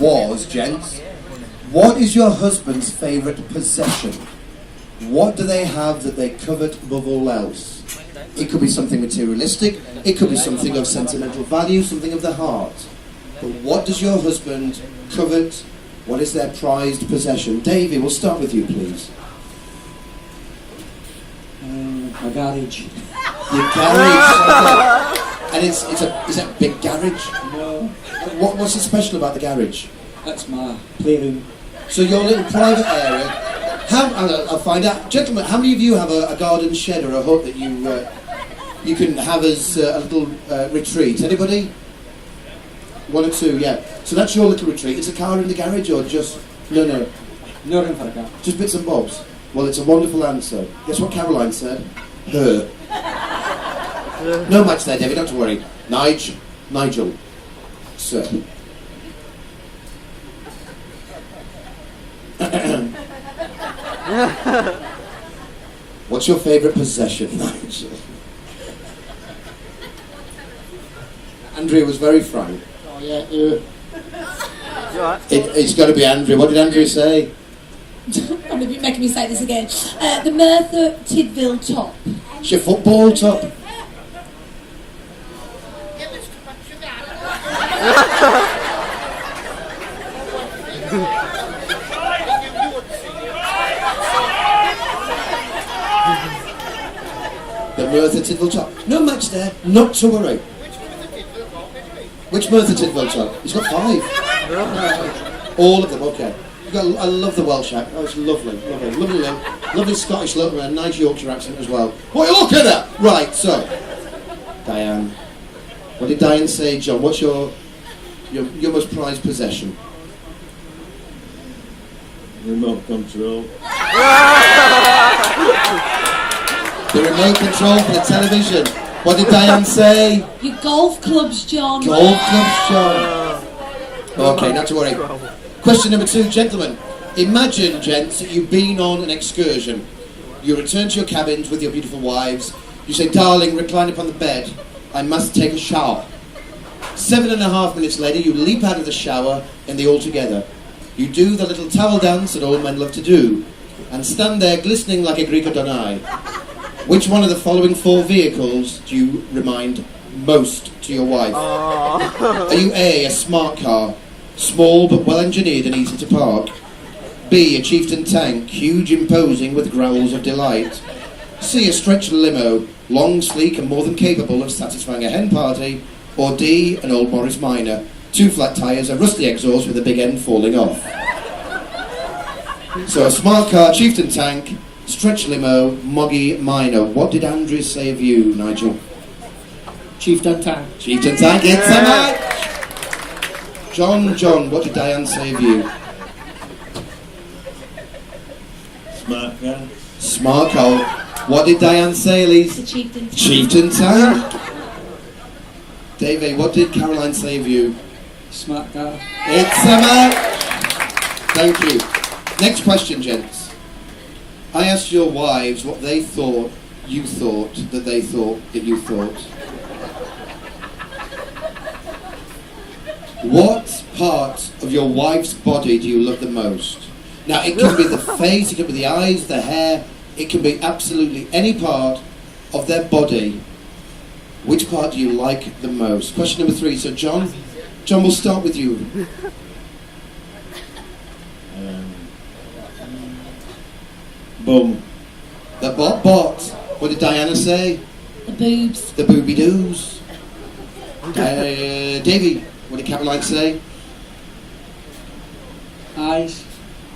was, gents, what is your husband's favourite possession? What do they have that they covet above all else? It could be something materialistic, it could be something of sentimental value, something of the heart. But what does your husband covet? What is their prized possession? Davey, we'll start with you, please. My garage. Your garage. Okay. And is it a big garage? No. What's so special about the garage? That's my playroom. So your little private area. I'll find out. Gentlemen, how many of you have a garden shed or a hut that you can have as a little retreat? Anybody? One or two, yeah. So that's your little retreat. Is a car in the garage or just... No. No room for a car. Just bits and bobs? Well, it's a wonderful answer. Guess what Caroline said? Her. No match there, David, don't worry. Nigel. Sir. What's your favourite possession, Nigel? Andrea was very frank. Oh yeah, It's got to be Andrea. What did Andrea say? Probably be making me say this again. The Merffa Tidville top. It's your football top. The Merffa Tidville top. No match there. Not to worry. Which Merffa Tidville top? He's got 5. All of them. Okay. I love the Welsh accent. Oh, it's lovely. Lovely Scottish look and a nice Yorkshire accent as well. What are you looking at? Right, so Diane. What did Diane say, John? What's your most prized possession? remote control. The remote control for the television. What did Diane say? Your golf clubs, John. Golf clubs, John. Okay, not to worry. Question number 2, gentlemen. Imagine, gents, that you've been on an excursion. You return to your cabins with your beautiful wives. You say, darling, recline upon the bed. I must take a shower. 7.5 minutes later, you leap out of the shower and they all together. You do the little towel dance that all men love to do and stand there glistening like a Greek Adonai. Which one of the following 4 vehicles do you remind most to your wife? Are you A, a smart car, small but well engineered and easy to park? B, a chieftain tank, huge, imposing with growls of delight? C, a stretch limo, long, sleek and more than capable of satisfying a hen party? Or D, an old Morris Minor, 2 flat tyres, a rusty exhaust with a big end falling off? So a smart car, chieftain tank, stretch limo, moggy Minor. What did Andrew say of you, Nigel? Chieftain tank. Chieftain tank, it's a match! John, what did Diane say of you? Smart car. Smart car. What did Diane say, Elise? The chieftain tank. Chieftain tank. Davey, what did Caroline say of you? Smart car. It's a match! Thank you. Next question, gents. I asked your wives what they thought you thought that they thought that you thought. What part of your wife's body do you love the most? Now, it can be the face, it can be the eyes, the hair, it can be absolutely any part of their body. Which part do you like the most? Question number 3. So, John, we'll start with you. Bum. The bot. What did Diana say? The boobs. The booby-doos. Davey, what did Caroline say? Eyes.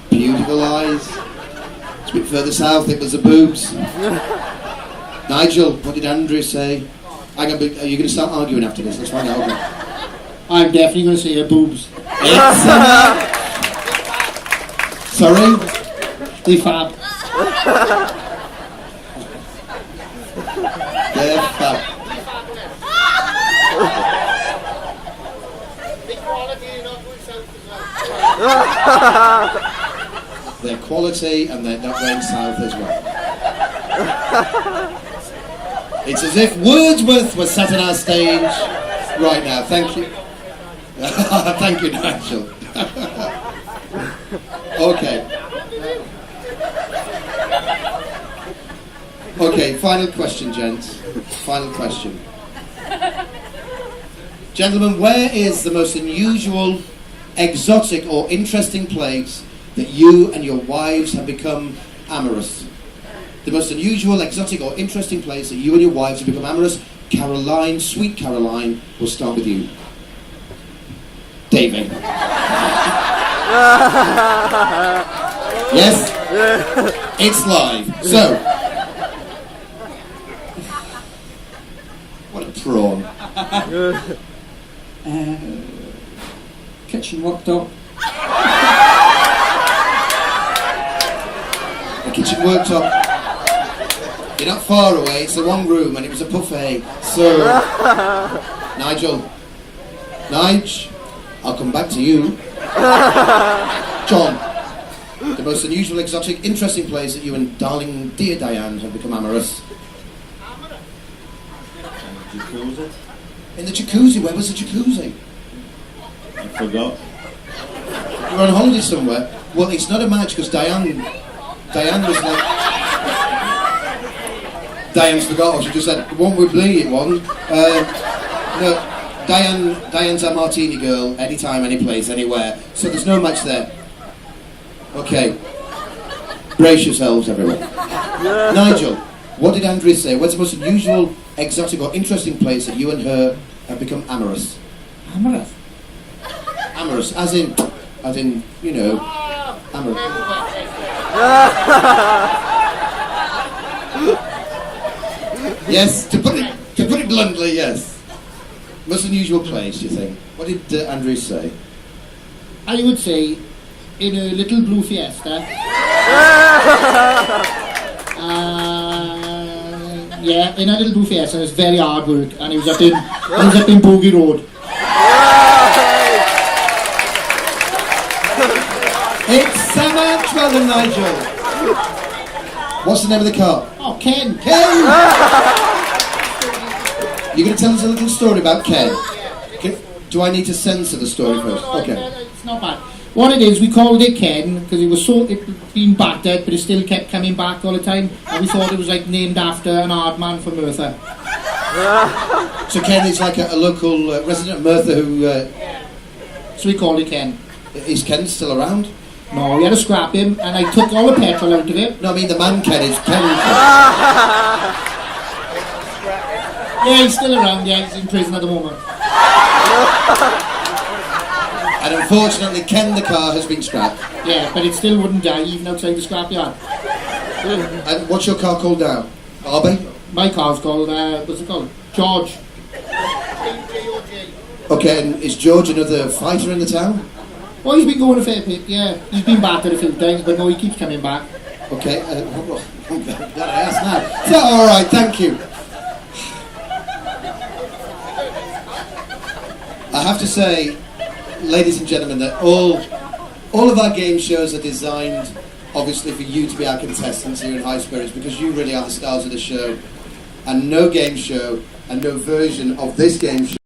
Beautiful eyes. It's a bit further south, it was the boobs. Nigel, what did Andrew say? Are you going to start arguing after this? Let's find out. I'm definitely going to say her boobs. It's a match. Sorry? They fab. They're fab. They're quality and they're not going south as well. It's as if Wordsworth was sat on our stage right now. Thank you. Thank you, Nigel. Okay. Okay, final question, gents. Final question. Gentlemen, where is the most unusual, exotic or interesting place that you and your wives have become amorous? The most unusual, exotic or interesting place that you and your wives have become amorous? Caroline, sweet Caroline, we'll start with you. David. Yes? It's live. So, what a prawn. Kitchen worktop. The kitchen worktop. You're not far away, it's the one room and it was a buffet. So, Nigel, I'll come back to you. John, the most unusual, exotic, interesting place that you and darling dear Diane have become amorous. Jacuzzi. In the jacuzzi, where was the jacuzzi? I forgot. You were on holiday somewhere. Well, it's not a match because Diane was like... Diane's forgot, she just said, won't we bleed it one? No, Diane's a martini girl, anytime, any place, anywhere. So there's no match there. Okay. Brace yourselves, everyone. Nigel, what did Andrea say? What's the most unusual, exotic or interesting place that you and her have become amorous? Amorous. Amorous, as in, you know, amorous. Yes, to put it bluntly, yes. Most unusual place, you think? What did Andrew say? I would say in a little blue Fiesta. Yeah, in a little blue Fiesta. It was very hard work, and it was up in Bogey Road. It's Sam Antwell and Nigel. What's the name of the car? Oh, Ken. Ken! You're going to tell us a little story about Ken? Do I need to censor the story first? No, Okay. it's not bad. What it is, we called it Ken because it was been battered, but it still kept coming back all the time, and we thought it was like named after an hard man from Merffa. So Ken is like a local resident of Merffa who... So we called it Ken. Is Ken still around? No, we had to scrap him, and I took all the petrol out of it. No, I mean the man Ken is Ken. Yeah, he's still around, yeah, he's in prison at the moment. And unfortunately Ken the car has been scrapped. Yeah, but it still wouldn't die even outside the scrapyard. And what's your car called now? Arby? My car's called, what's it called? George. Okay, and is George another fighter in the town? Oh, he's been going a fair bit, yeah. He's been battered a few times, but no, he keeps coming back. Okay, I'm glad I asked now. So, alright, thank you. I have to say, ladies and gentlemen, that all of our game shows are designed, obviously, for you to be our contestants here in High Spirits, because you really are the stars of the show. And no game show, and no version of this game show